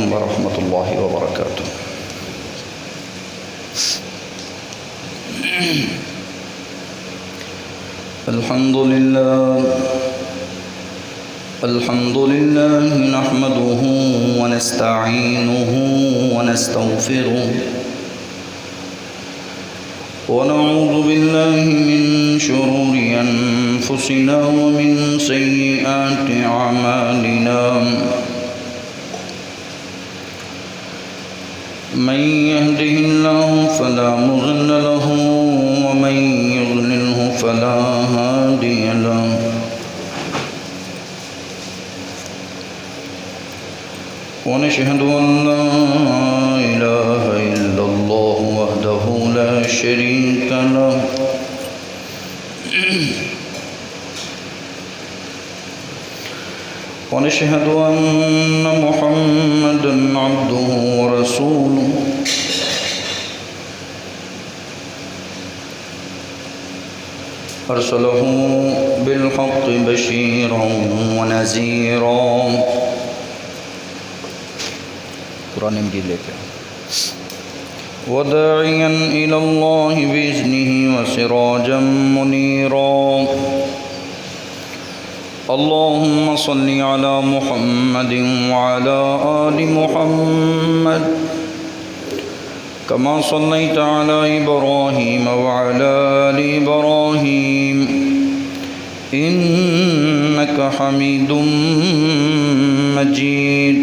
عليكم ورحمة الله وبركاته. الحمد لله نحمده ونستعينه ونستغفره ونعوذ بالله من شرور أنفسنا ومن سيئات أعمالنا. من يهده الله فلا مضل له ومن يضلله فلا هادي له. ونشهد أن لا إله إلا الله وحده لا شريك له ونشهد أن محمدًا عبده ورسوله. أرسله بالحق بشيرا ونذيرا. قرآن مجيد لے وداعيا إلى الله بإذنه وسراجا منيرا. اللهم صل على محمد وعلى آل محمد كما صليت على إبراهيم وعلى آل إبراهيم إنك حميد مجيد.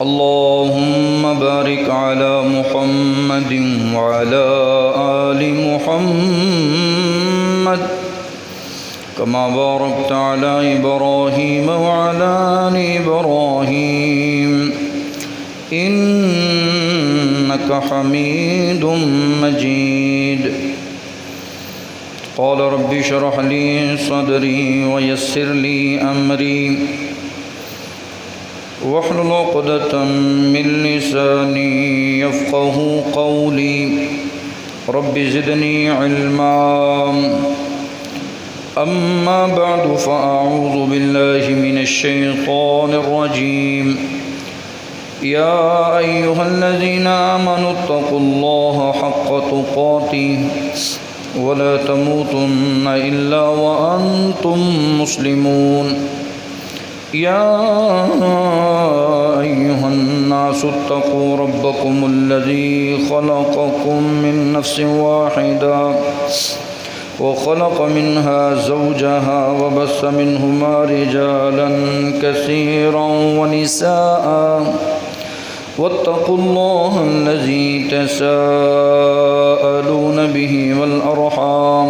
اللهم بارك على محمد وعلى آل محمد كما باركت على إبراهيم وعلى آل إبراهيم إنك حميد مجيد. قال رب اشرح لي صدري ويسر لي أمري واحلل عقدة من لساني يفقه قولي. رب زدني علما. أما بعد فأعوذ بالله من الشيطان الرجيم. يا أيها الذين آمنوا اتقوا الله حق تقاته ولا تموتن إلا وأنتم مسلمون. يا أيها الناس اتقوا ربكم الذي خلقكم من نفس واحدة وخلق منها زوجها وبث منهما رجالا كثيرا ونساء واتقوا الله الذي تساءلون به والأرحام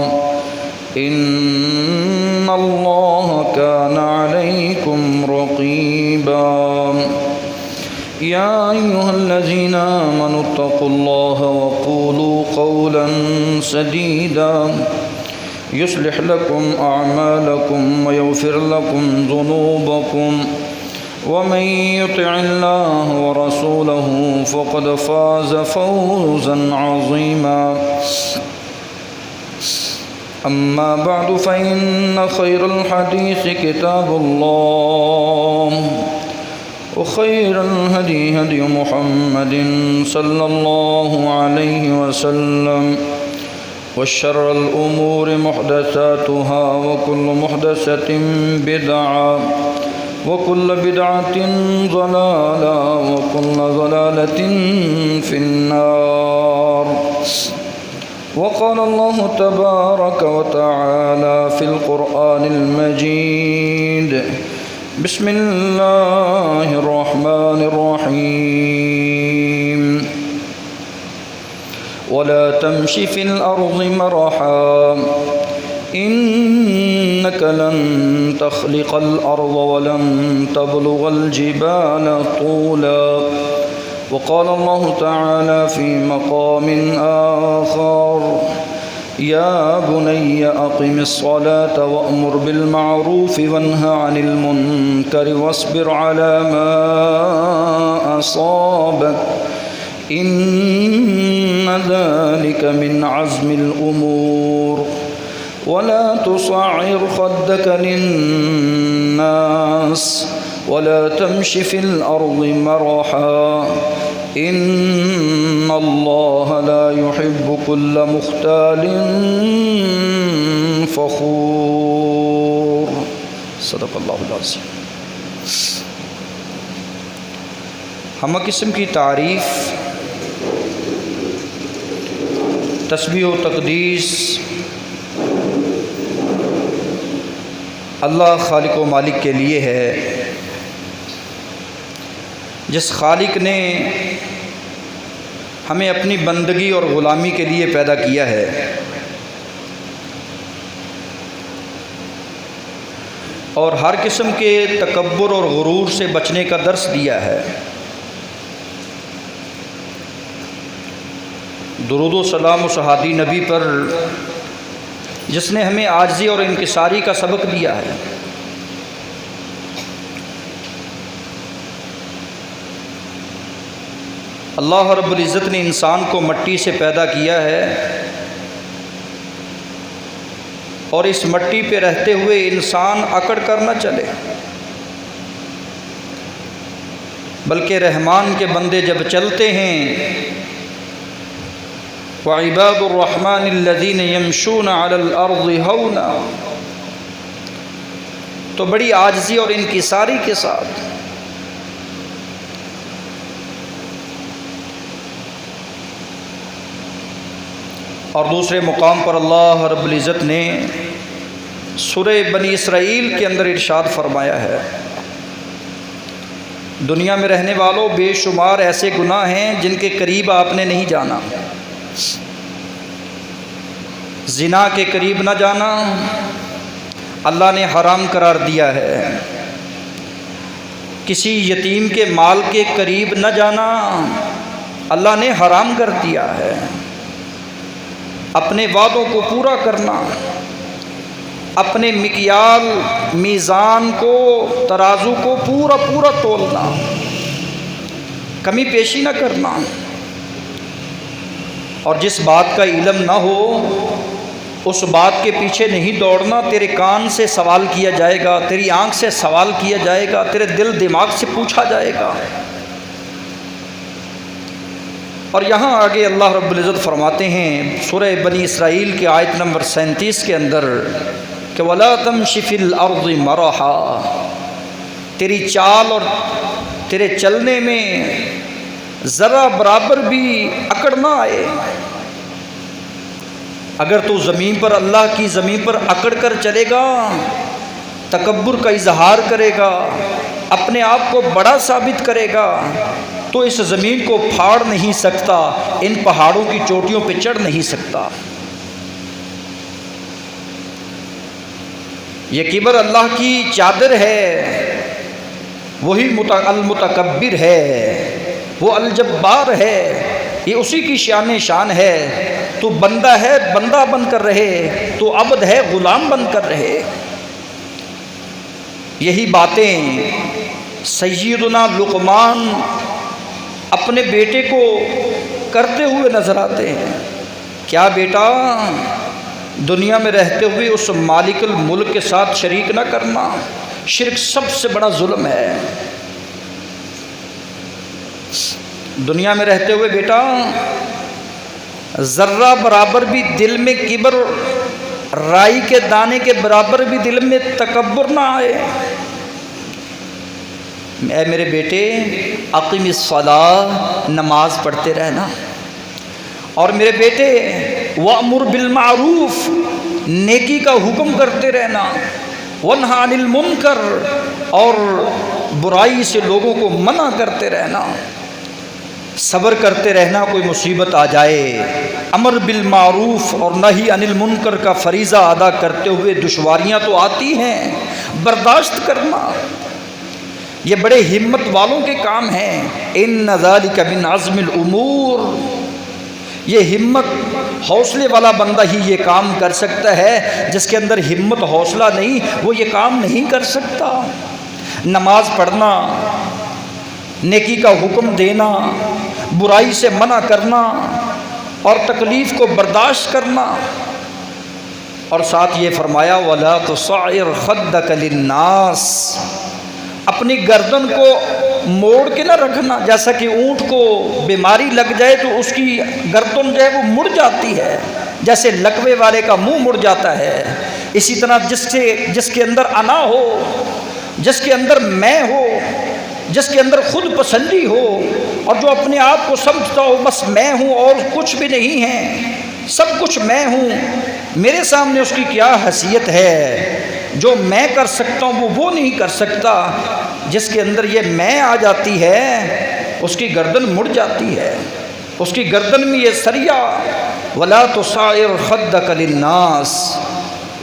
إن الله كان عليكم رقيبا. يا أيها الذين آمنوا اتقوا الله وقولوا قولا سديدا يصلح لكم أعمالكم ويغفر لكم ذنوبكم ومن يطع الله ورسوله فقد فاز فوزا عظيما. أما بعد فإن خير الحديث كتاب الله وخير الهدي هدي محمد صلى الله عليه وسلم وشر الأمور محدثاتها وكل محدثة بدعة وكل بدعة ضلالة وكل ضلالة في النار. وقال الله تبارك وتعالى في القرآن المجيد. بسم الله الرحمن الرحيم. ولا تمش في الأرض مرحا إنك لن تخلق الأرض ولن تبلغ الجبال طولا. وقال الله تعالى في مقام آخر. يا بني أقم الصلاة وأمر بالمعروف وانه عن المنكر واصبر على ما أصابك إن ذلك من عزم الأمور. ولا تصعر خدك للناس ولا تمش في الأرض مرحا إن الله لا يحب كل مختال فخور صدق اللہ العظیم۔ ہمہ قسم کی تعریف، تسبیح و تقدیس اللہ خالق و مالک کے لیے ہے، جس خالق نے ہمیں اپنی بندگی اور غلامی کے لیے پیدا کیا ہے، اور ہر قسم کے تکبر اور غرور سے بچنے کا درس دیا ہے۔ درود و سلام اس ہادی نبی پر جس نے ہمیں عاجزی اور انکساری کا سبق دیا ہے۔ اللہ رب العزت نے انسان کو مٹی سے پیدا کیا ہے، اور اس مٹی پہ رہتے ہوئے انسان اکڑ کر نہ چلے، بلکہ رحمان کے بندے جب چلتے ہیں وَعِبَادُ الرَّحْمَنِ الَّذِينَ يَمْشُونَ عَلَى الْأَرْضِ هَوْنًا، تو بڑی عاجزی اور انکساری کے ساتھ۔ اور دوسرے مقام پر اللہ رب العزت نے سورہ بنی اسرائیل کے اندر ارشاد فرمایا ہے، دنیا میں رہنے والوں بے شمار ایسے گناہ ہیں جن کے قریب آپ نے نہیں جانا۔ زنا کے قریب نہ جانا اللہ نے حرام قرار دیا ہے، کسی یتیم کے مال کے قریب نہ جانا اللہ نے حرام کر دیا ہے، اپنے وعدوں کو پورا کرنا، اپنے مکیال میزان کو ترازو کو پورا تولنا، کمی پیشی نہ کرنا، اور جس بات کا علم نہ ہو اس بات کے پیچھے نہیں دوڑنا۔ تیرے کان سے سوال کیا جائے گا، تیری آنکھ سے سوال کیا جائے گا، تیرے دل دماغ سے پوچھا جائے گا۔ اور یہاں آگے اللہ رب العزت فرماتے ہیں سورہ بنی اسرائیل کی آیت نمبر 37 کے اندر کہ وَلَا تَمْشِ فِي الْأَرْضِ مَرَحًا، تیری چال اور تیرے چلنے میں ذرا برابر بھی اکڑ نہ آئے۔ اگر تو زمین پر اللہ کی زمین پر اکڑ کر چلے گا، تکبر کا اظہار کرے گا، اپنے آپ کو بڑا ثابت کرے گا، تو اس زمین کو پھاڑ نہیں سکتا، ان پہاڑوں کی چوٹیوں پہ چڑھ نہیں سکتا۔ یہ کبر اللہ کی چادر ہے، وہی المتکبر ہے، وہ الجبار ہے، یہ اسی کی شان ہے۔ تو بندہ ہے بندہ بن کر رہے، تو عبد ہے غلام بن کر رہے۔ یہی باتیں سیدنا لقمان اپنے بیٹے کو کرتے ہوئے نظر آتے ہیں۔ کیا بیٹا، دنیا میں رہتے ہوئے اس مالک الملک کے ساتھ شریک نہ کرنا، شرک سب سے بڑا ظلم ہے۔ دنیا میں رہتے ہوئے بیٹا ذرہ برابر بھی دل میں کبر، رائی کے دانے کے برابر بھی دل میں تکبر نہ آئے۔ اے میرے بیٹے، اقیم الصلاۃ، نماز پڑھتے رہنا، اور میرے بیٹے وامر بالمعروف، نیکی کا حکم کرتے رہنا، ونہی عن المنکر، اور برائی سے لوگوں کو منع کرتے رہنا، صبر کرتے رہنا کوئی مصیبت آ جائے، امر بالمعروف اور نہی عن المنکر کا فریضہ ادا کرتے ہوئے دشواریاں تو آتی ہیں، برداشت کرنا، یہ بڑے ہمت والوں کے کام ہیں۔ ان ذالک من عزم الامور، یہ ہمت حوصلے والا بندہ ہی یہ کام کر سکتا ہے، جس کے اندر ہمت حوصلہ نہیں وہ یہ کام نہیں کر سکتا۔ نماز پڑھنا، نیکی کا حکم دینا، برائی سے منع کرنا، اور تکلیف کو برداشت کرنا، اور ساتھ یہ فرمایا وَلَا تُصَعِّرْ خَدَّكَ لِلنَّاسِ اپنی گردن کو موڑ کے نہ رکھنا، جیسا کہ اونٹ کو بیماری لگ جائے تو اس کی گردن جو ہے وہ مڑ جاتی ہے، جیسے لکوے والے کا منہ مڑ جاتا ہے۔ اسی طرح جس کے اندر انا ہو، جس کے اندر میں ہو، جس کے اندر خود پسندی ہو، اور جو اپنے آپ کو سمجھتا ہو بس میں ہوں اور کچھ بھی نہیں ہے، سب کچھ میں ہوں، میرے سامنے اس کی کیا حیثیت ہے؟ جو میں کر سکتا ہوں وہ نہیں کر سکتا۔ جس کے اندر یہ میں آ جاتی ہے اس کی گردن مڑ جاتی ہے، اس کی گردن میں یہ سریا وَلَا تُصَعِّرْ خَدَّكَ لِلنَّاسِ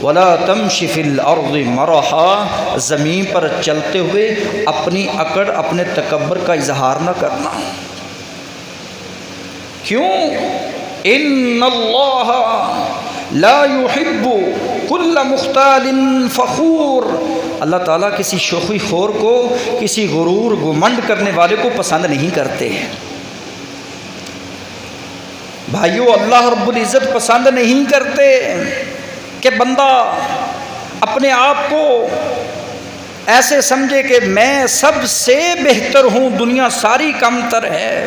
وَلَا تَمْشِ فِي الْأَرْضِ مَرَحًا، زمین پر چلتے ہوئے اپنی اکڑ، اپنے تکبر کا اظہار نہ کرنا۔ کیوں؟ ان اللہ لا يحب كل مختال فخور، اللہ تعالیٰ کسی شوخی خور کو، کسی غرور گمنڈ کرنے والے کو پسند نہیں کرتے۔ بھائیو، اللہ رب العزت پسند نہیں کرتے کہ بندہ اپنے آپ کو ایسے سمجھے کہ میں سب سے بہتر ہوں، دنیا ساری کم تر ہے،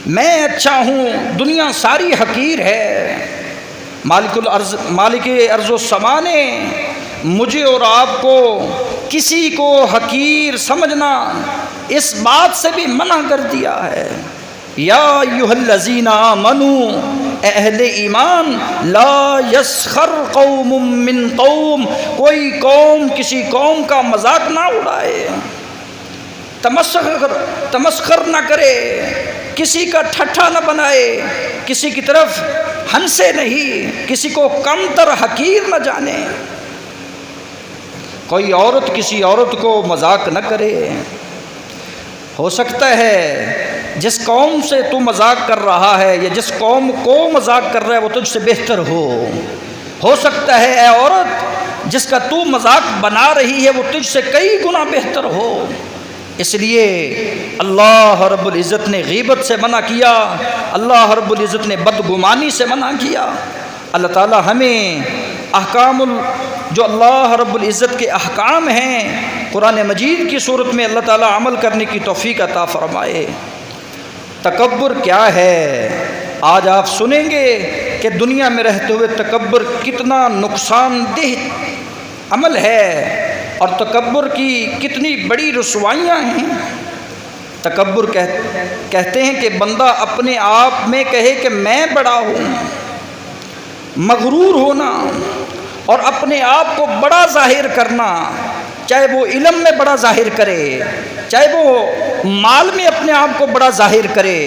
میں اچھا ہوں، دنیا ساری حقیر ہے۔ مالک ارض و سما نے مجھے اور آپ کو کسی کو حقیر سمجھنا اس بات سے بھی منع کر دیا ہے۔ یا ایھا الذین آمنوا، اے اہل ایمان، لا یسخر قوم من قوم، کوئی قوم کسی قوم کا مذاق نہ اڑائے، تمسخر نہ کرے، کسی کا ٹھٹھا نہ بنائے، کسی کی طرف ہنسے نہیں، کسی کو کم تر حقیر نہ جانے، کوئی عورت کسی عورت کو مذاق نہ کرے۔ ہو سکتا ہے جس قوم سے تو مذاق کر رہا ہے یا جس قوم کو مذاق کر رہا ہے وہ تجھ سے بہتر ہو سکتا ہے اے عورت جس کا تو مذاق بنا رہی ہے وہ تجھ سے کئی گنا بہتر ہو۔ اس لیے اللہ رب العزت نے غیبت سے منع کیا، اللہ رب العزت نے بدگمانی سے منع کیا۔ اللہ تعالی ہمیں احکام جو اللہ رب العزت کے احکام ہیں قرآن مجید کی صورت میں اللہ تعالی عمل کرنے کی توفیق عطا فرمائے۔ تکبر کیا ہے؟ آج آپ سنیں گے کہ دنیا میں رہتے ہوئے تکبر کتنا نقصان دہ عمل ہے اور تکبر کی کتنی بڑی رسوائیاں ہیں۔ تکبر کہتے ہیں کہ بندہ اپنے آپ میں کہے کہ میں بڑا ہوں، مغرور ہونا اور اپنے آپ کو بڑا ظاہر کرنا، چاہے وہ علم میں بڑا ظاہر کرے، چاہے وہ مال میں اپنے آپ کو بڑا ظاہر کرے،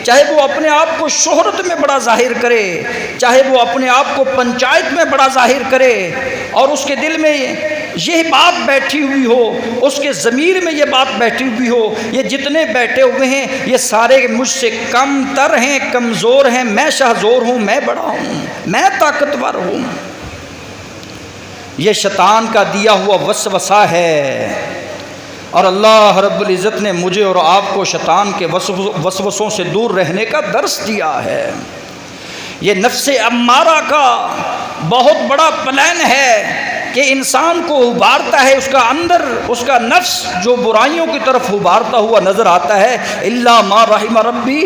چاہے وہ اپنے آپ کو شہرت میں بڑا ظاہر کرے، چاہے وہ اپنے آپ کو پنچایت میں بڑا ظاہر کرے، اور اس کے دل میں یہ بات بیٹھی ہوئی ہو، اس کے ضمیر میں یہ بات بیٹھی ہوئی ہو، یہ جتنے بیٹھے ہوئے ہیں یہ سارے مجھ سے کم تر ہیں، کمزور ہیں، میں شہزور ہوں، میں بڑا ہوں، میں طاقتور ہوں۔ یہ شیطان کا دیا ہوا وسوسہ ہے، اور اللہ رب العزت نے مجھے اور آپ کو شیطان کے وسوسوں سے دور رہنے کا درس دیا ہے۔ یہ نفس امارہ کا بہت بڑا پلان ہے کہ انسان کو ابھارتا ہے، اس کا اندر اس کا نفس جو برائیوں کی طرف ابھارتا ہوا نظر آتا ہے، الا ما رحم ربی۔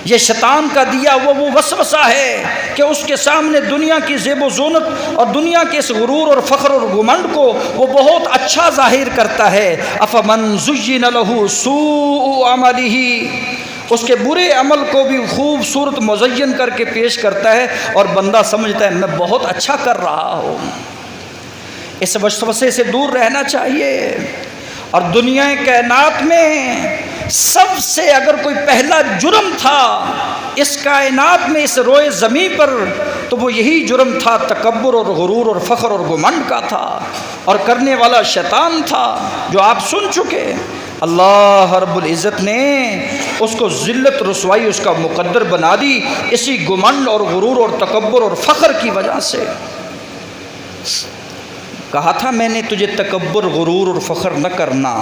یہ شیطان کا دیا وہ وسوسہ ہے کہ اس کے سامنے دنیا کی زیب و زینت اور دنیا کے اس غرور اور فخر اور گھمنڈ کو وہ بہت اچھا ظاہر کرتا ہے۔ افمن زین لہ سوء عملہ، اس کے برے عمل کو بھی خوبصورت مزین کر کے پیش کرتا ہے اور بندہ سمجھتا ہے میں بہت اچھا کر رہا ہوں۔ اس وسوسے سے دور رہنا چاہیے۔ اور دنیا کائنات میں سب سے اگر کوئی پہلا جرم تھا اس کائنات میں، اس روئے زمین پر، تو وہ یہی جرم تھا، تکبر اور غرور اور فخر اور گھمنڈ کا تھا، اور کرنے والا شیطان تھا جو آپ سن چکے۔ اللہ رب العزت نے اس کو ذلت رسوائی اس کا مقدر بنا دی اسی گھمنڈ اور غرور اور تکبر اور فخر کی وجہ سے۔ کہا تھا میں نے تجھے تکبر، غرور اور فخر نہ کرنا،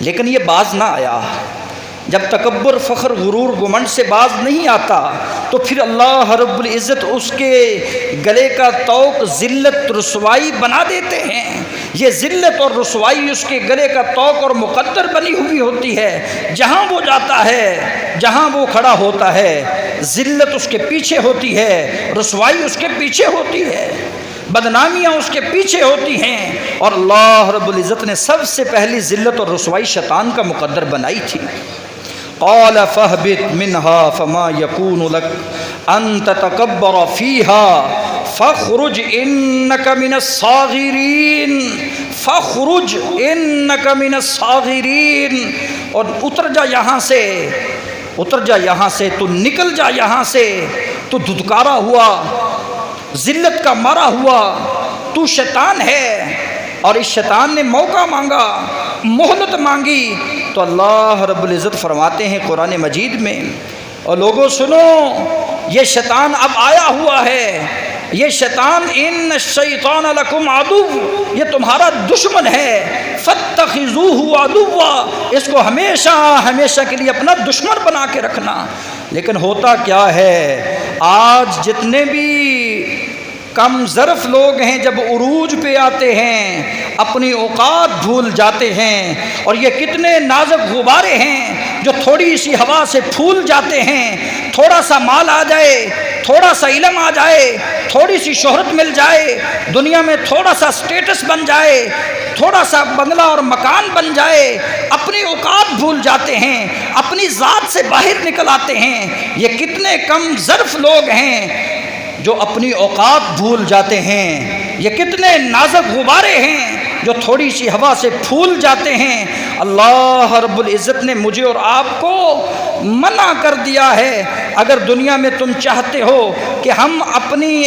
لیکن یہ باز نہ آیا۔ جب تکبر فخر غرور گمنڈ سے باز نہیں آتا تو پھر اللہ رب العزت اس کے گلے کا طوق ذلت رسوائی بنا دیتے ہیں۔ یہ ذلت اور رسوائی اس کے گلے کا طوق اور مقدر بنی ہوئی ہوتی ہے۔ جہاں وہ جاتا ہے، جہاں وہ کھڑا ہوتا ہے، ذلت اس کے پیچھے ہوتی ہے، رسوائی اس کے پیچھے ہوتی ہے، بدنامیاں اس کے پیچھے ہوتی ہیں۔ اور اللہ رب العزت نے سب سے پہلی ذلت اور رسوائی شیطان کا مقدر بنائی تھی۔ قال فاهبط منها فما يكون لك ان تتكبر فيها فاخرج انك من الصاغرين فاخرج انك من الصاغرين، اور اتر جا یہاں سے، اتر جا یہاں سے، تو نکل جا یہاں سے، تو دھتکارا ہوا، ذلت کا مارا ہوا، تو شیطان ہے۔ اور اس شیطان نے موقع مانگا، مہلت مانگی، تو اللہ رب العزت فرماتے ہیں قرآن مجید میں، اور لوگوں سنو، یہ شیطان اب آیا ہوا ہے، یہ شیطان ان الشیطان لکم عدو، یہ تمہارا دشمن ہے، فاتخذوہ عدوا، اس کو ہمیشہ ہمیشہ کے لیے اپنا دشمن بنا کے رکھنا۔ لیکن ہوتا کیا ہے، آج جتنے بھی کم ظرف لوگ ہیں جب عروج پہ آتے ہیں اپنی اوقات بھول جاتے ہیں، اور یہ کتنے نازک غبارے ہیں جو تھوڑی سی ہوا سے پھول جاتے ہیں۔ تھوڑا سا مال آ جائے، تھوڑا سا علم آ جائے، تھوڑی سی شہرت مل جائے، دنیا میں تھوڑا سا سٹیٹس بن جائے، تھوڑا سا بنگلہ اور مکان بن جائے، اپنی اوقات بھول جاتے ہیں، اپنی ذات سے باہر نکل آتے ہیں۔ یہ کتنے کم ظرف لوگ ہیں جو اپنی اوقات بھول جاتے ہیں، یہ کتنے نازک غبارے ہیں جو تھوڑی سی ہوا سے پھول جاتے ہیں۔ اللہ رب العزت نے مجھے اور آپ کو منع کر دیا ہے، اگر دنیا میں تم چاہتے ہو کہ ہم اپنی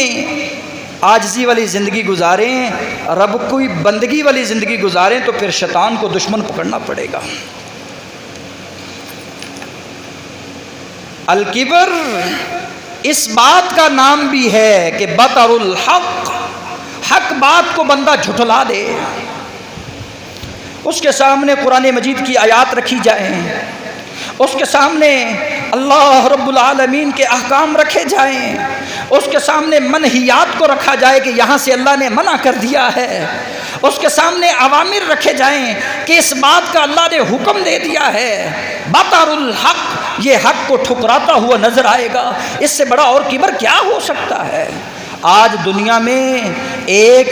عاجزی والی زندگی گزاریں، رب کی بندگی والی زندگی گزاریں، تو پھر شیطان کو دشمن پکڑنا پڑے گا۔ الکبر اس بات کا نام بھی ہے کہ بطر الحق، حق بات کو بندہ جھٹلا دے، اس کے سامنے قرآن مجید کی آیات رکھی جائیں، اس کے سامنے اللہ رب العالمین کے احکام رکھے جائیں، اس کے سامنے منہیات کو رکھا جائے کہ یہاں سے اللہ نے منع کر دیا ہے، اس کے سامنے اوامر رکھے جائیں کہ اس بات کا اللہ نے حکم دے دیا ہے۔ بطر الحق، یہ حق کو ٹھکراتا ہوا نظر آئے گا، اس سے بڑا اور کبر کیا ہو سکتا ہے؟ آج دنیا میں ایک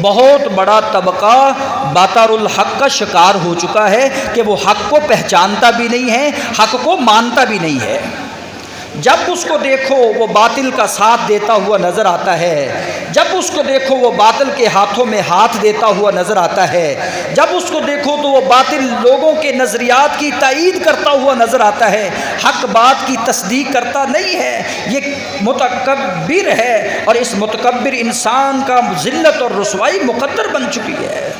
بہت بڑا طبقہ بطر الحق کا شکار ہو چکا ہے کہ وہ حق کو پہچانتا بھی نہیں ہے، حق کو مانتا بھی نہیں ہے۔ جب اس کو دیکھو وہ باطل کا ساتھ دیتا ہوا نظر آتا ہے، جب اس کو دیکھو وہ باطل کے ہاتھوں میں ہاتھ دیتا ہوا نظر آتا ہے، جب اس کو دیکھو تو وہ باطل لوگوں کے نظریات کی تائید کرتا ہوا نظر آتا ہے، حق بات کی تصدیق کرتا نہیں ہے۔ یہ متکبر ہے، اور اس متکبر انسان کا ذلت اور رسوائی مقدر بن چکی ہے۔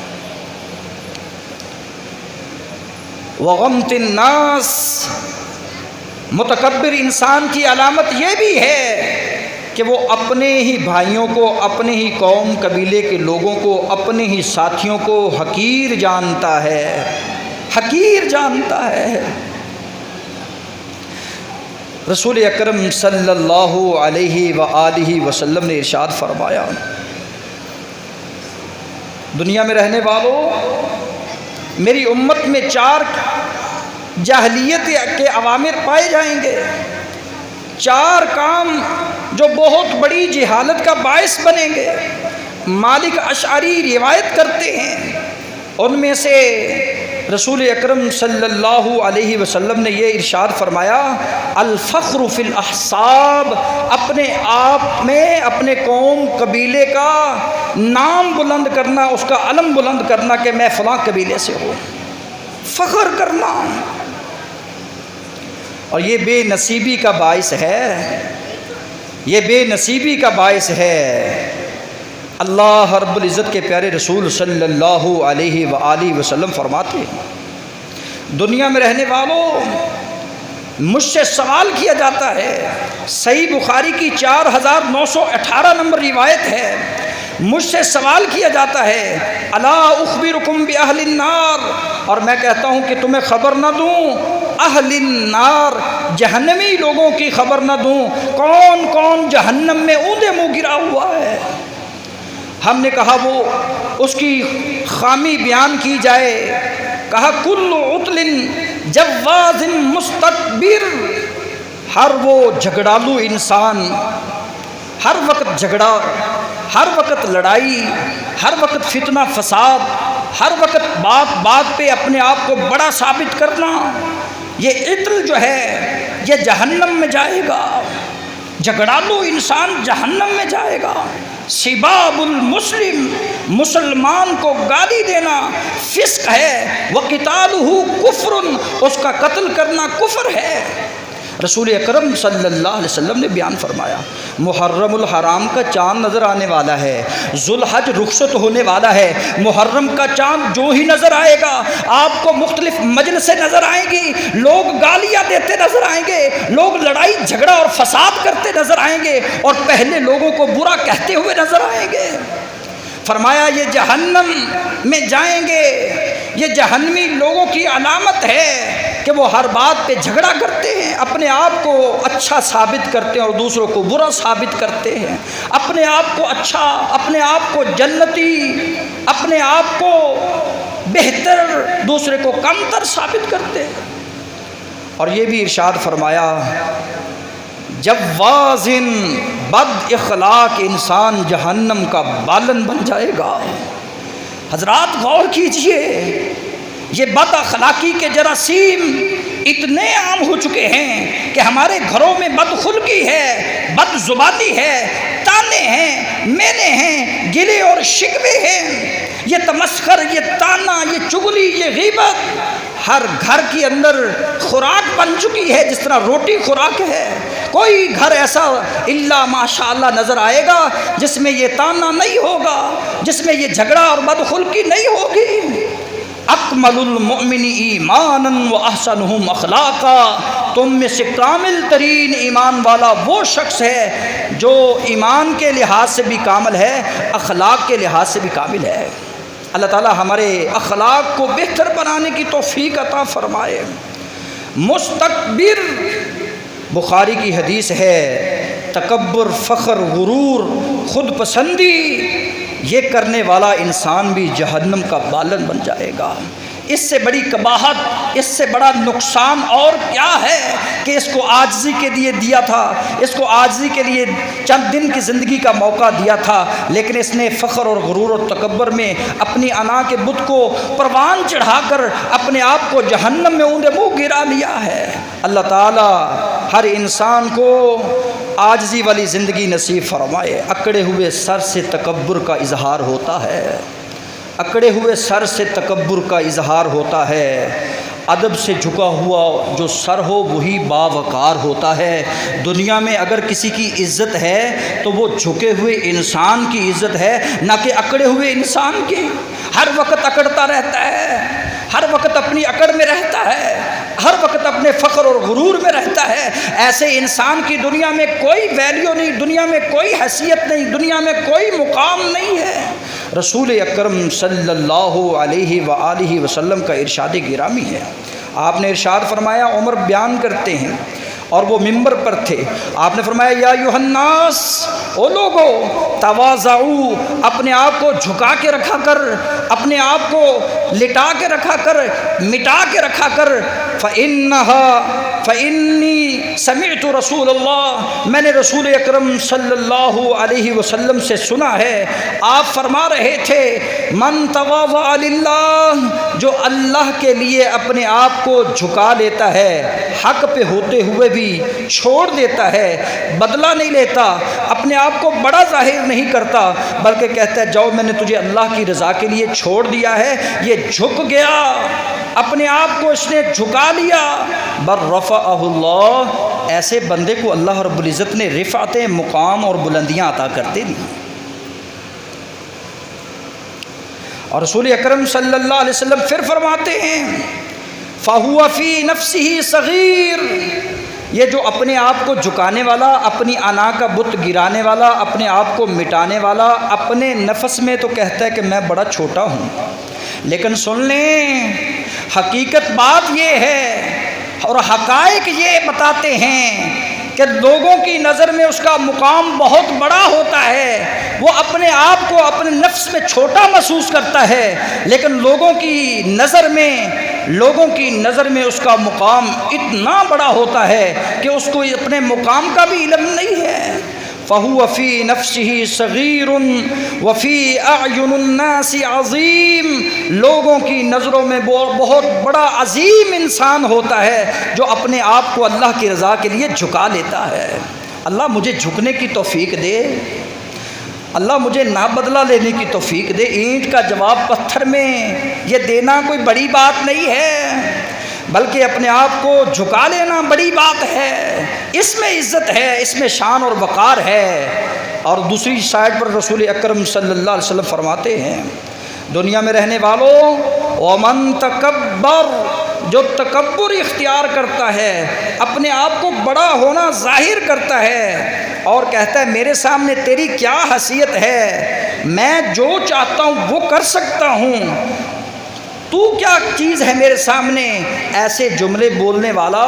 وغمت الناس، متکبر انسان کی علامت یہ بھی ہے کہ وہ اپنے ہی بھائیوں کو، اپنے ہی قوم قبیلے کے لوگوں کو، اپنے ہی ساتھیوں کو حقیر جانتا ہے، حقیر جانتا ہے۔ رسول اکرم صلی اللہ علیہ وآلہ وسلم نے ارشاد فرمایا، دنیا میں رہنے والوں، میری امت میں 4 جاہلیت کے اوامر پائے جائیں گے، 4 کام جو بہت بڑی جہالت کا باعث بنیں گے۔ مالک اشعری روایت کرتے ہیں، ان میں سے رسول اکرم صلی اللہ علیہ وسلم نے یہ ارشاد فرمایا، الفخر فی الاحساب، اپنے آپ میں اپنے قوم قبیلے کا نام بلند کرنا، اس کا علم بلند کرنا کہ میں فلاں قبیلے سے ہوں، فخر کرنا۔ اور یہ بے نصیبی کا باعث ہے، یہ بے نصیبی کا باعث ہے۔ اللہ رب العزت کے پیارے رسول صلی اللہ علیہ وآلہ وسلم فرماتے ہیں، دنیا میں رہنے والوں، مجھ سے سوال کیا جاتا ہے، صحیح بخاری کی 4918 نمبر روایت ہے، مجھ سے سوال کیا جاتا ہے، الا اخبرکم باہل النار، اور میں کہتا ہوں کہ تمہیں خبر نہ دوں، اہل النار، جہنمی لوگوں کی خبر نہ دوں کون کون جہنم میں اوندا منہ گرا ہوا ہے۔ ہم نے کہا وہ اس کی خامی بیان کی جائے، کہا کل عطل جواز مستکبر، ہر وہ جھگڑالو انسان، ہر وقت جھگڑا، ہر وقت لڑائی، ہر وقت فتنہ فساد، ہر وقت بات بات پہ اپنے آپ کو بڑا ثابت کرنا، یہ عطل جو ہے یہ جہنم میں جائے گا، جھگڑالو انسان جہنم میں جائے گا۔ سباب المسلم، مسلمان کو گالی دینا فسق ہے، وقتالہ کفر، اس کا قتل کرنا کفر ہے۔ رسول اکرم صلی اللہ علیہ وسلم نے بیان فرمایا محرم الحرام کا چاند نظر آنے والا ہے، ذوالحج رخصت ہونے والا ہے، محرم کا چاند جو ہی نظر آئے گا آپ کو مختلف مجلسیں نظر آئیں گی، لوگ گالیاں دیتے نظر آئیں گے، لوگ لڑائی جھگڑا اور فساد کرتے نظر آئیں گے، اور پہلے لوگوں کو برا کہتے ہوئے نظر آئیں گے۔ فرمایا یہ جہنم میں جائیں گے، یہ جہنمی لوگوں کی علامت ہے کہ وہ ہر بات پہ جھگڑا کرتے ہیں، اپنے آپ کو اچھا ثابت کرتے ہیں اور دوسروں کو برا ثابت کرتے ہیں، اپنے آپ کو اچھا، اپنے آپ کو جنتی، اپنے آپ کو بہتر، دوسرے کو کمتر ثابت کرتے ہیں۔ اور یہ بھی ارشاد فرمایا جب وازن بد اخلاق انسان جہنم کا بالن بن جائے گا۔ حضرات غور کیجئے، یہ بد اخلاقی کے جراثیم اتنے عام ہو چکے ہیں کہ ہمارے گھروں میں بد خلقی ہے، بد زبانی ہے، تانے ہیں، مینے ہیں، گلے اور شکوے ہیں، یہ تمسخر، یہ تانا، یہ چغلی، یہ غیبت ہر گھر کے اندر خوراک بن چکی ہے، جس طرح روٹی خوراک ہے۔ کوئی گھر ایسا الا ماشاءاللہ نظر آئے گا جس میں یہ تانا نہیں ہوگا، جس میں یہ جھگڑا اور بدخلقی نہیں ہوگی۔ اکمل المؤمن ایمانا واحسنہم اخلاقا، تم میں سے کامل ترین ایمان والا وہ شخص ہے جو ایمان کے لحاظ سے بھی کامل ہے، اخلاق کے لحاظ سے بھی کامل ہے۔ اللہ تعالی ہمارے اخلاق کو بہتر بنانے کی توفیق عطا فرمائے۔ مستکبر، بخاری کی حدیث ہے، تکبر، فخر، غرور، خود پسندی، یہ کرنے والا انسان بھی جہنم کا بالن بن جائے گا۔ اس سے بڑی قباحت، اس سے بڑا نقصان اور کیا ہے کہ اس کو عاجزی کے لیے دیا تھا، اس کو عاجزی کے لیے چند دن کی زندگی کا موقع دیا تھا، لیکن اس نے فخر اور غرور اور تکبر میں اپنی انا کے بت کو پروان چڑھا کر اپنے آپ کو جہنم میں اوندا منہ گرا لیا ہے۔ اللہ تعالی ہر انسان کو عاجزی والی زندگی نصیب فرمائے۔ اکڑے ہوئے سر سے تکبر کا اظہار ہوتا ہے، اکڑے ہوئے سر سے تکبر کا اظہار ہوتا ہے۔ ادب سے جھکا ہوا جو سر ہو وہی باوقار ہوتا ہے۔ دنیا میں اگر کسی کی عزت ہے تو وہ جھکے ہوئے انسان کی عزت ہے، نہ کہ اکڑے ہوئے انسان کی۔ ہر وقت اکڑتا رہتا ہے، ہر وقت اپنی اکڑ میں رہتا ہے، ہر وقت اپنے فخر اور غرور میں رہتا ہے، ایسے انسان کی دنیا میں کوئی ویلیو نہیں، دنیا میں کوئی حیثیت نہیں، دنیا میں کوئی مقام نہیں ہے۔ رسول اکرم صلی اللہ علیہ وآلہ وسلم کا ارشاد گرامی ہے، آپ نے ارشاد فرمایا، عمر بیان کرتے ہیں اور وہ ممبر پر تھے، آپ نے فرمایا یا ایھا الناس، او لوگو، تواضعوا، اپنے آپ کو جھکا کے رکھا کر، اپنے آپ کو لٹا کے رکھا کر، مٹا کے رکھا کر، فإنی سمعت رسول اللہ، میں نے رسول اکرم صلی اللہ علیہ وسلم سے سنا ہے، آپ فرما رہے تھے من تواضع للہ، جو اللہ کے لیے اپنے آپ کو جھکا لیتا ہے، حق پہ ہوتے ہوئے بھی چھوڑ دیتا ہے، بدلہ نہیں لیتا، اپنے آپ کو بڑا ظاہر نہیں کرتا، بلکہ کہتا ہے جاؤ میں نے تجھے اللہ کی رضا کے لیے چھوڑ دیا ہے، یہ جھک گیا، اپنے آپ کو اس نے جھکا لیا، برفعہ اللہ، ایسے بندے کو اللہ رب العزت نے رفعتیں، مقام اور بلندیاں عطا کرتے دی۔ اور رسول اکرم صلی اللہ علیہ وسلم پھر فرماتے ہیں فَهُوَ فِي نَفْسِهِ صَغِيرٌ، یہ جو اپنے آپ کو جھکانے والا، اپنی انا کا بت گرانے والا، اپنے آپ کو مٹانے والا، اپنے نفس میں تو کہتا ہے کہ میں بڑا چھوٹا ہوں، لیکن سن لیں حقیقت بات یہ ہے، اور حقائق یہ بتاتے ہیں کہ لوگوں کی نظر میں اس کا مقام بہت بڑا ہوتا ہے، وہ اپنے آپ کو اپنے نفس میں چھوٹا محسوس کرتا ہے، لیکن لوگوں کی نظر میں اس کا مقام اتنا بڑا ہوتا ہے کہ اس کو اپنے مقام کا بھی علم نہیں ہے۔ فَهُوَ فِي نَفْسِهِ صَغِيرٌ وَفِي أَعْيُنِ النَّاسِ عَظِيمٌ، لوگوں کی نظروں میں بہت بڑا عظیم انسان ہوتا ہے جو اپنے آپ کو اللہ کی رضا کے لیے جھکا لیتا ہے۔ اللہ مجھے جھکنے کی توفیق دے، اللہ مجھے نہ بدلہ لینے کی توفیق دے۔ اینٹ کا جواب پتھر میں یہ دینا کوئی بڑی بات نہیں ہے، بلکہ اپنے آپ کو جھکا لینا بڑی بات ہے، اس میں عزت ہے، اس میں شان اور وقار ہے۔ اور دوسری سائڈ پر رسول اکرم صلی اللہ علیہ وسلم فرماتے ہیں، دنیا میں رہنے والوں، ومن تکبر، جو تکبر اختیار کرتا ہے، اپنے آپ کو بڑا ہونا ظاہر کرتا ہے اور کہتا ہے میرے سامنے تیری کیا حیثیت ہے، میں جو چاہتا ہوں وہ کر سکتا ہوں، تو کیا چیز ہے میرے سامنے، ایسے جملے بولنے والا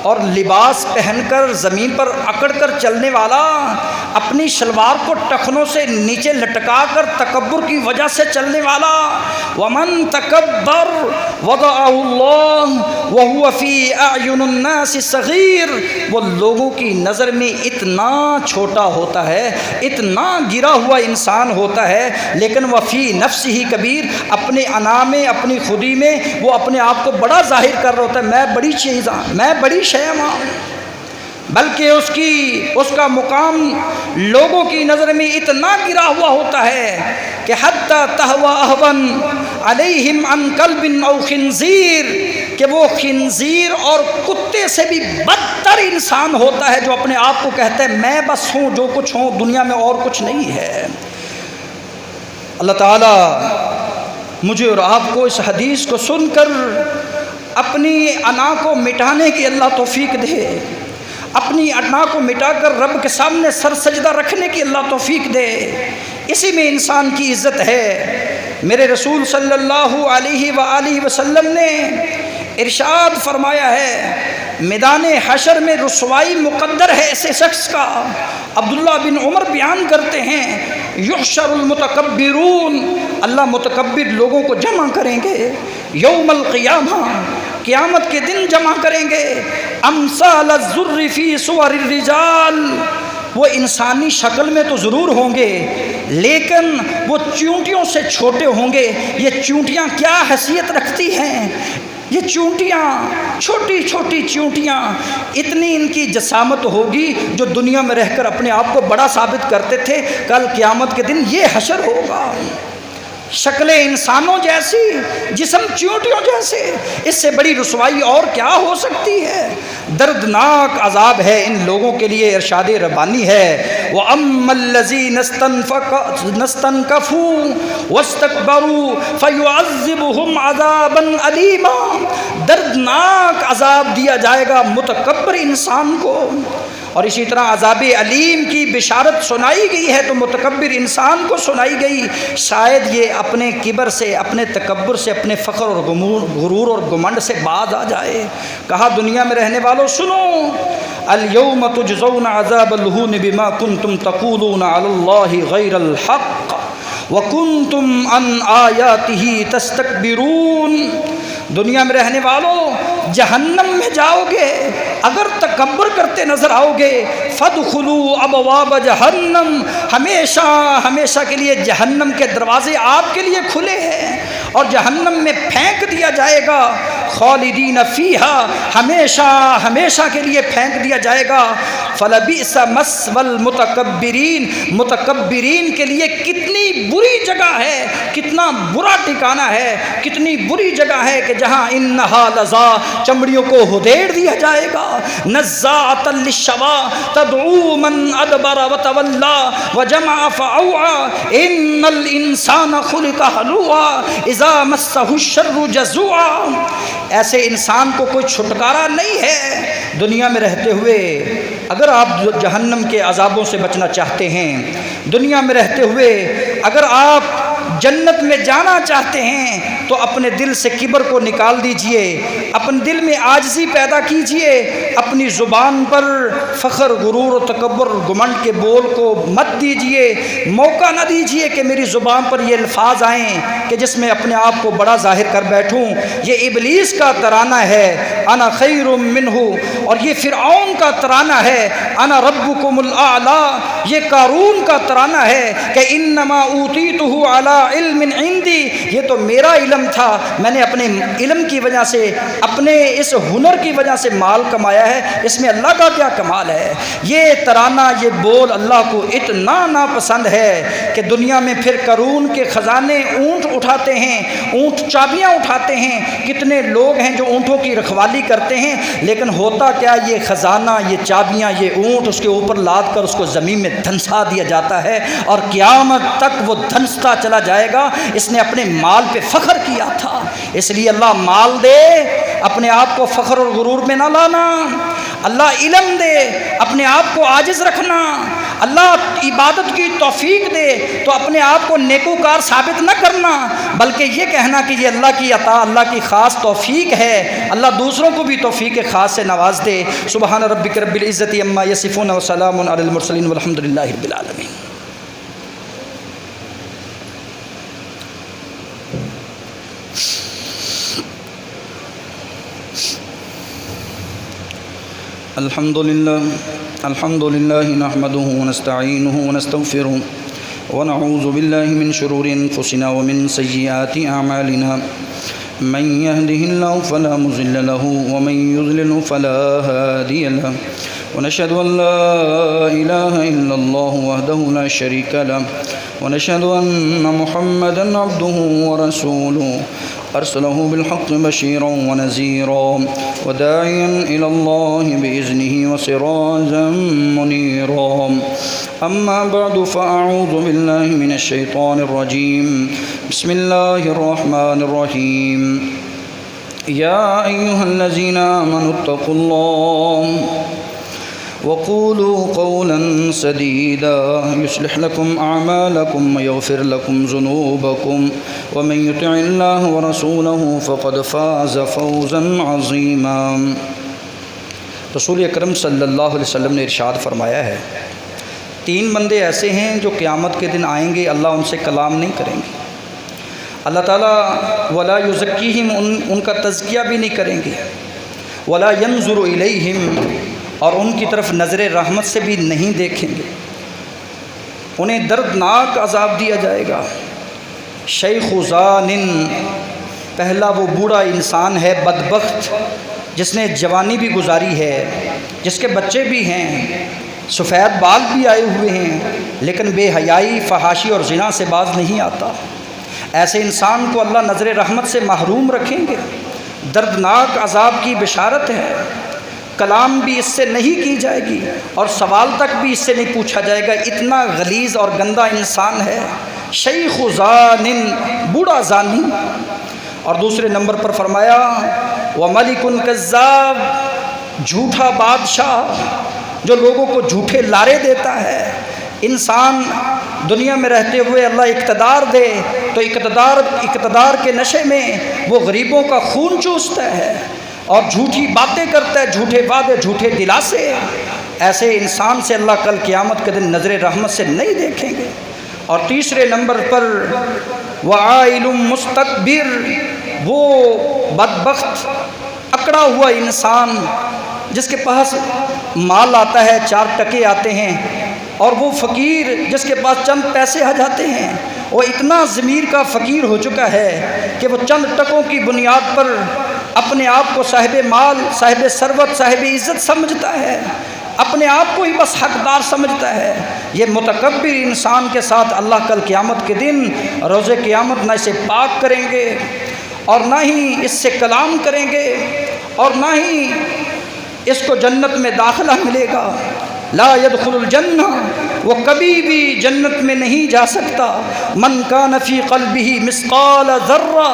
اور لباس پہن کر زمین پر اکڑ کر چلنے والا، اپنی شلوار کو ٹخنوں سے نیچے لٹکا کر تکبر کی وجہ سے چلنے والا، ومن تکبر وضعہ اللہ وہو فی اعین الناس صغیر، وہ لوگوں کی نظر میں اتنا چھوٹا ہوتا ہے، اتنا گرا ہوا انسان ہوتا ہے، لیکن وہ فی نفسہ کبیر، اپنے انا میں، اپنی خودی میں وہ اپنے آپ کو بڑا ظاہر کر رہا ہوتا ہے، میں بڑی چیز ہوں، میں بڑی شے ہوں، بلکہ اس کا مقام لوگوں کی نظر میں اتنا گرا ہوا ہوتا ہے کہ حتی تہوی اہون علیہم عن کلب او خنزیر، کہ وہ خنزیر اور کتے سے بھی بدتر انسان ہوتا ہے جو اپنے آپ کو کہتا ہے میں بس ہوں، جو کچھ ہوں دنیا میں اور کچھ نہیں ہے۔ اللہ تعالیٰ مجھے اور آپ کو اس حدیث کو سن کر اپنی انا کو مٹانے کی اللہ توفیق دے، اپنی انا کو مٹا کر رب کے سامنے سر سجدہ رکھنے کی اللہ توفیق دے، اسی میں انسان کی عزت ہے۔ میرے رسول صلی اللہ علیہ وآلہ وسلم نے ارشاد فرمایا ہے، میدان حشر میں رسوائی مقدر ہے ایسے شخص کا۔ عبداللہ بن عمر بیان کرتے ہیں، یحشر المتکبرون، اللہ متکبر لوگوں کو جمع کریں گے، یوم القیامہ، قیامت کے دن جمع کریں گے، امثال الذر فی صور الرجال، وہ انسانی شکل میں تو ضرور ہوں گے لیکن وہ چونٹیوں سے چھوٹے ہوں گے۔ یہ چونٹیاں کیا حیثیت رکھتی ہیں، یہ چونٹیاں، چھوٹی چھوٹی چونٹیاں، اتنی ان کی جسامت ہوگی جو دنیا میں رہ کر اپنے آپ کو بڑا ثابت کرتے تھے، کل قیامت کے دن یہ حشر ہوگا۔ شکلیں انسانوں جیسی، جسم چونٹیوں جیسے، اس سے بڑی رسوائی اور کیا ہو سکتی ہے؟ دردناک عذاب ہے ان لوگوں کے لیے، ارشاد ربانی ہے، وَأَمَّا الَّذِينَ اسْتَنكَفُوا وَاسْتَكْبَرُوا فَيُعَذِّبُهُمْ عَذَابًا أَلِيمًا، دردناک عذاب دیا جائے گا متکبر انسان کو، اور اسی طرح عذاب علیم کی بشارت سنائی گئی ہے تو متکبر انسان کو سنائی گئی، شاید یہ اپنے کبر سے، اپنے تکبر سے، اپنے فخر اور غرور اور گمنڈ سے باز آ جائے۔ کہا دنیا میں رہنے والوں سنو، الیوم تجزون عذاب الہون بما کنتم تقولون علی اللہ غیر الحق وکنتم عن آیاتہ تستکبرون، دنیا میں رہنے والوں جہنم میں جاؤ گے اگر تکبر کرتے نظر آؤ گے، فادخلوا ابواب جہنم، ہمیشہ ہمیشہ کے لیے جہنم کے دروازے آپ کے لیے کھلے ہیں اور جہنم میں پھینک دیا جائے گا، خالدین فیہا، ہمیشہ ہمیشہ کے لیے پھینک دیا جائے گا، فلبئس مثوى المتکبرین، متکبرین کے لیے کتنی بری جگہ ہے، کتنا برا ٹھکانہ ہے، کتنی بری جگہ ہے کہ جہاں انہا لظا، چمڑیوں کو ہدیڑ دیا جائے گا، نزاعۃ للشوا تدعو من ادبر وتولى وجمع فاوعى ان الانسان خلق هلوعا اذا مسه الشر جزوعا، ایسے انسان کو کوئی چھٹکارا نہیں ہے دنیا میں رہتے ہوئے۔ اگر آپ جہنم کے عذابوں سے بچنا چاہتے ہیں، دنیا میں رہتے ہوئے اگر آپ جنت میں جانا چاہتے ہیں تو اپنے دل سے کبر کو نکال دیجئے، اپنے دل میں عاجزی پیدا کیجئے، اپنی زبان پر فخر، غرور و تکبر، گھمنڈ کے بول کو مت دیجئے، موقع نہ دیجئے کہ میری زبان پر یہ الفاظ آئیں کہ جس میں اپنے آپ کو بڑا ظاہر کر بیٹھوں۔ یہ ابلیس کا ترانہ ہے، انا خیر منہ، اور یہ فرعون کا ترانہ ہے، انا ربکم الاعلی، یہ قارون کا ترانہ ہے کہ انما اوتیتہ علی علم عندی، یہ تو میرا علم تھا، میں نے اپنے علم کی وجہ سے، اپنے اس ہنر کی وجہ سے مال کمایا ہے، اس میں اللہ کا کیا کمال ہے۔ یہ ترانہ، یہ بول اللہ کو اتنا ناپسند ہے کہ دنیا میں پھر قارون کے خزانے اونٹ اٹھاتے ہیں، اونٹ چابیاں اٹھاتے ہیں، کتنے لوگ ہیں جو اونٹوں کی رکھوالی کرتے ہیں، لیکن ہوتا کیا، یہ خزانہ، یہ چابیاں، یہ اونٹ اس کے اوپر لاد کر اس کو زمین میں دھنسا دیا جاتا ہے، اور قیامت تک وہ دھنستا چلا جائے گا۔ اس نے اپنے مال پہ فخر کیا تھا، اس لیے اللہ مال دے، اپنے آپ کو فخر اور غرور میں نہ لانا، اللہ علم دے، اپنے آپ کو عاجز رکھنا، اللہ عبادت کی توفیق دے تو اپنے آپ کو نیکوکار ثابت نہ کرنا، بلکہ یہ کہنا کہ یہ اللہ کی عطا، اللہ کی خاص توفیق ہے، اللہ دوسروں کو بھی توفیق خاص سے نواز دے۔ سبحان ربک رب العزت عما یصفون وسلام علی المرسلین والحمد للہ رب العالمین۔ الحمد لله نحمده ونستعينه ونستغفره ونعوذ بالله من شرور أنفسنا ومن سيئات أعمالنا، من يهده الله فلا مضل له ومن يضلل فلا هادي له، ونشهد أن لا إله إلا الله وحده لا شريك له، ونشهد أن محمدا عبده ورسوله أرسله بالحق بشيرا ونذيرا وداعيا إلى الله بإذنه وسراجا منيرا، أما بعد فأعوذ بالله من الشيطان الرجيم، بسم الله الرحمن الرحيم، يا أيها الذين آمنوا اتقوا الله وقولوا قولا سديدا يصلح لكم أعمالكم ويغفر لكم ذنوبكم ومن يطع الله ورسوله فقد فاز فوزا عظيما۔ رسول اکرم صلی اللہ علیہ وسلم نے ارشاد فرمایا ہے، تین بندے ایسے ہیں جو قیامت کے دن آئیں گے، اللہ ان سے کلام نہیں کریں گے، اللہ تعالیٰ ولا یزکیہم، ان کا تزکیہ بھی نہیں کریں گے، ولا ینظر الیہم، اور ان کی طرف نظر رحمت سے بھی نہیں دیکھیں گے، انہیں دردناک عذاب دیا جائے گا۔ شیخ زان، پہلا وہ بوڑھا انسان ہے بدبخت جس نے جوانی بھی گزاری ہے، جس کے بچے بھی ہیں، سفید بال بھی آئے ہوئے ہیں، لیکن بے حیائی، فحاشی اور زنا سے باز نہیں آتا۔ ایسے انسان کو اللہ نظر رحمت سے محروم رکھیں گے، دردناک عذاب کی بشارت ہے، کلام بھی اس سے نہیں کی جائے گی اور سوال تک بھی اس سے نہیں پوچھا جائے گا، اتنا غلیظ اور گندا انسان ہے۔ شیخ زان، بوڑھا زانی۔ اور دوسرے نمبر پر فرمایا وملک کذاب، جھوٹا بادشاہ جو لوگوں کو جھوٹے لارے دیتا ہے۔ انسان دنیا میں رہتے ہوئے اللہ اقتدار دے تو اقتدار کے نشے میں وہ غریبوں کا خون چوستا ہے اور جھوٹی باتیں کرتا ہے، جھوٹے وعدے، جھوٹے دلاسے۔ ایسے انسان سے اللہ کل قیامت کے دن نظر رحمت سے نہیں دیکھیں گے۔ اور تیسرے نمبر پر وعائل مستکبر، وہ بدبخت اکڑا ہوا انسان جس کے پاس مال آتا ہے، 4 ٹکے آتے ہیں، اور وہ فقیر جس کے پاس چند پیسے آ جاتے ہیں، وہ اتنا ضمیر کا فقیر ہو چکا ہے کہ وہ چند ٹکوں کی بنیاد پر اپنے آپ کو صاحب مال، صاحب ثروت، صاحب عزت سمجھتا ہے، اپنے آپ کو ہی بس حقدار سمجھتا ہے۔ یہ متکبر انسان کے ساتھ اللہ کل قیامت کے دن روز قیامت نہ اسے پاک کریں گے اور نہ ہی اس سے کلام کریں گے اور نہ ہی اس کو جنت میں داخلہ ملے گا۔ لا يدخل الجنہ، وہ کبھی بھی جنت میں نہیں جا سکتا۔ من کان فی قلبہ مثقال ذرہ،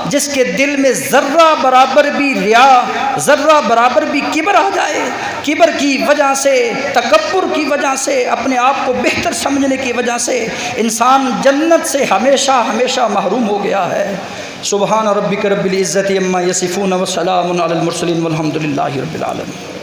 جس کے دل میں ذرہ برابر بھی ریا، ذرہ برابر بھی کبر آ جائے، کبر کی وجہ سے، تکبر کی وجہ سے، اپنے آپ کو بہتر سمجھنے کی وجہ سے انسان جنت سے ہمیشہ ہمیشہ محروم ہو گیا ہے۔ سبحان ربک رب العزت عما یصفون وسلام علی المرسلین والحمد للہ رب العالمین۔